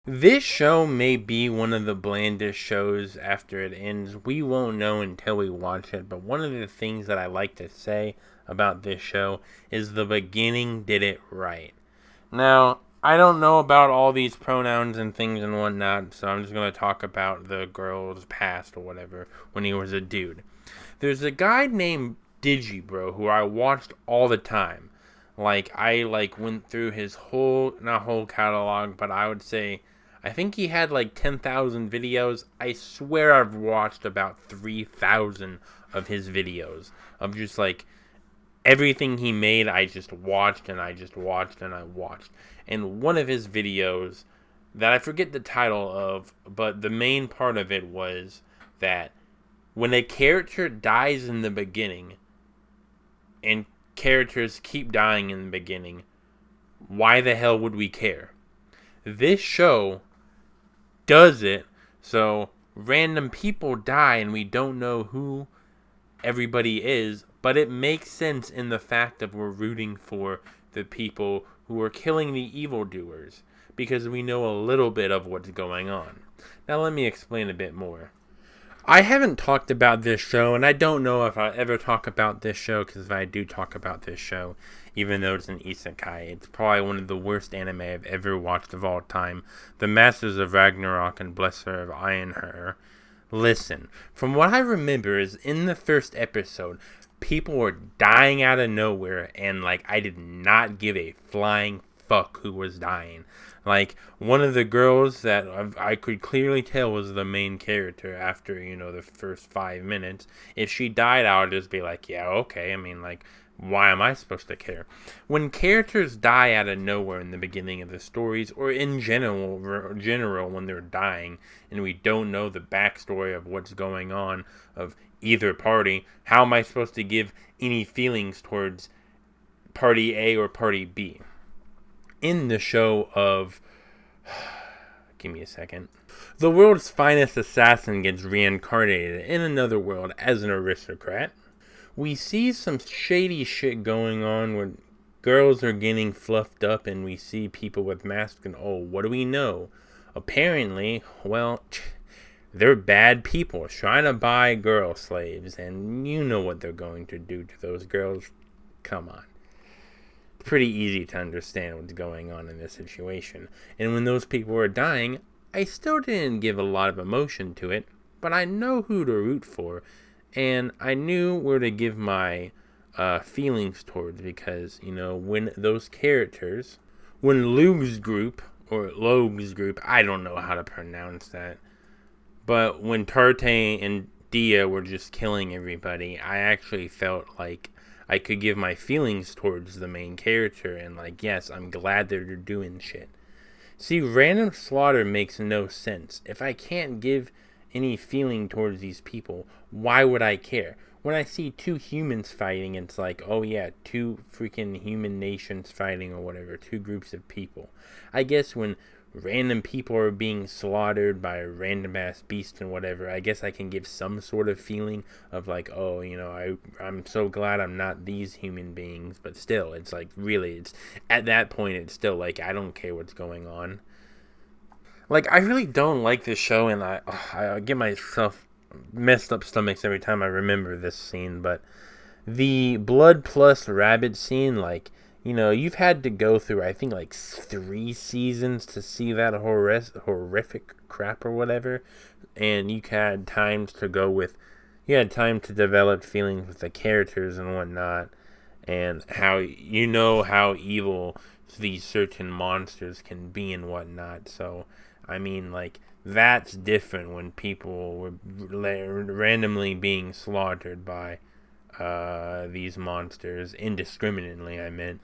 This show may be one of the blandest shows after it ends. We won't know until we watch it, but one of the things that I like to say about this show is the beginning did it right. Now, I don't know about all these pronouns and things and whatnot, so I'm just going to talk about the girl's past or whatever when he was a dude. There's a guy named Digibro who I watched all the time. I went through his whole not whole catalog, but I would say I think he had like 10,000 videos. I swear I've watched about 3,000 of his videos of just like everything he made. I just watched and I just watched and I watched. And one of his videos that I forget the title of, but the main part of it was that when a character dies in the beginning and characters keep dying in the beginning, why the hell would we care? This show does it so random people die and we don't know who everybody is, but it makes sense in the fact that we're rooting for the people who are killing the evildoers because we know a little bit of what's going on. Now let me explain a bit more. I haven't talked about this show, and I don't know if I ever talk about this show, because if I do talk about this show, even though it's an isekai, it's probably one of the worst anime I've ever watched of all time. The Masters of Ragnarok and Blesser of Ironheart. Listen, from what I remember is in the first episode, people were dying out of nowhere, and like I did not give a flying fuck who was dying. Like one of the girls that I could clearly tell was the main character after the first 5 minutes. If she died, I would just be like, yeah, okay. I mean, like, why am I supposed to care? When characters die out of nowhere in the beginning of the stories, or in general when they're dying, and we don't know the backstory of what's going on of either party, how am I supposed to give any feelings towards party A or party B? In the show of give me a second. The world's finest assassin gets reincarnated in another world as an aristocrat. We see some shady shit going on where girls are getting fluffed up and we see people with masks and oh, what do we know? Apparently, well, they're bad people trying to buy girl slaves and you know what they're going to do to those girls. Come on. Pretty easy to understand what's going on in this situation. And when those people were dying, I still didn't give a lot of emotion to it, but I know who to root for, and I knew where to give my feelings towards because, when those characters, when Logue's group, I don't know how to pronounce that, but when Tarte and Dia were just killing everybody, I actually felt like I could give my feelings towards the main character and like, yes, I'm glad that they're doing shit. See, random slaughter makes no sense. If I can't give any feeling towards these people, why would I care? When I see two humans fighting, it's like, oh yeah, two freaking human nations fighting or whatever, two groups of people. I guess when random people are being slaughtered by a random ass beast and whatever, I guess I can give some sort of feeling of like, oh, I'm so glad I'm not these human beings, but still, it's like really, it's at that point, it's still like I don't care what's going on. Like I really don't like this show, and I get myself messed up stomachs every time I remember this scene, but the blood plus rabbit scene, like, you've had to go through, I think, like 3 seasons to see that horrific crap or whatever. And you had time to develop feelings with the characters and whatnot. And how evil these certain monsters can be and whatnot. So, I mean, like, that's different when people were randomly being slaughtered by these monsters indiscriminately, I meant.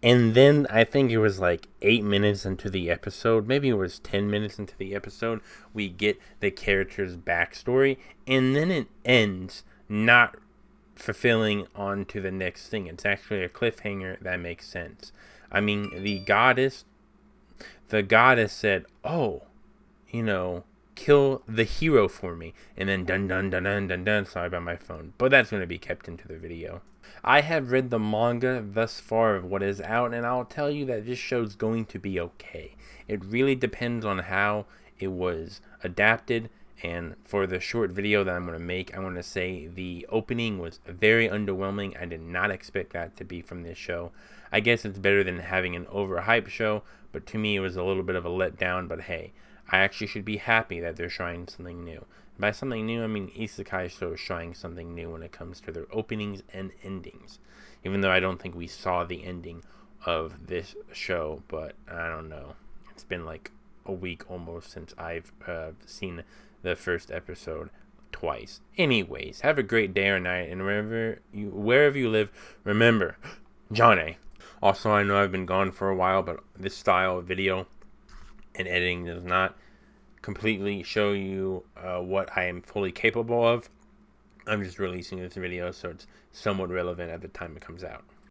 And then I think it was like 8 minutes into the episode, maybe it was 10 minutes into the episode, we get the character's backstory, and then it ends not fulfilling on to the next thing. It's actually a cliffhanger that makes sense. I mean, the goddess said, oh, kill the hero for me, and then dun dun dun dun dun dun. Sorry about my phone, but that's going to be kept into the video. I have read the manga thus far of what is out, and I'll tell you that this show's going to be okay. It really depends on how it was adapted, and for the short video that I'm going to make, I want to say the opening was very underwhelming. I did not expect that to be from this show. I guess it's better than having an overhyped show, but to me it was a little bit of a letdown. But hey, I actually should be happy that they're trying something new. By something new, I mean Isekai show is trying something new when it comes to their openings and endings. Even though I don't think we saw the ending of this show, but I don't know. It's been like a week almost since I've seen the first episode twice. Anyways, have a great day or night, and wherever you live, remember, Johnny. Also, I know I've been gone for a while, but this style of video and editing does not completely show you what I am fully capable of. I'm just releasing this video so it's somewhat relevant at the time it comes out.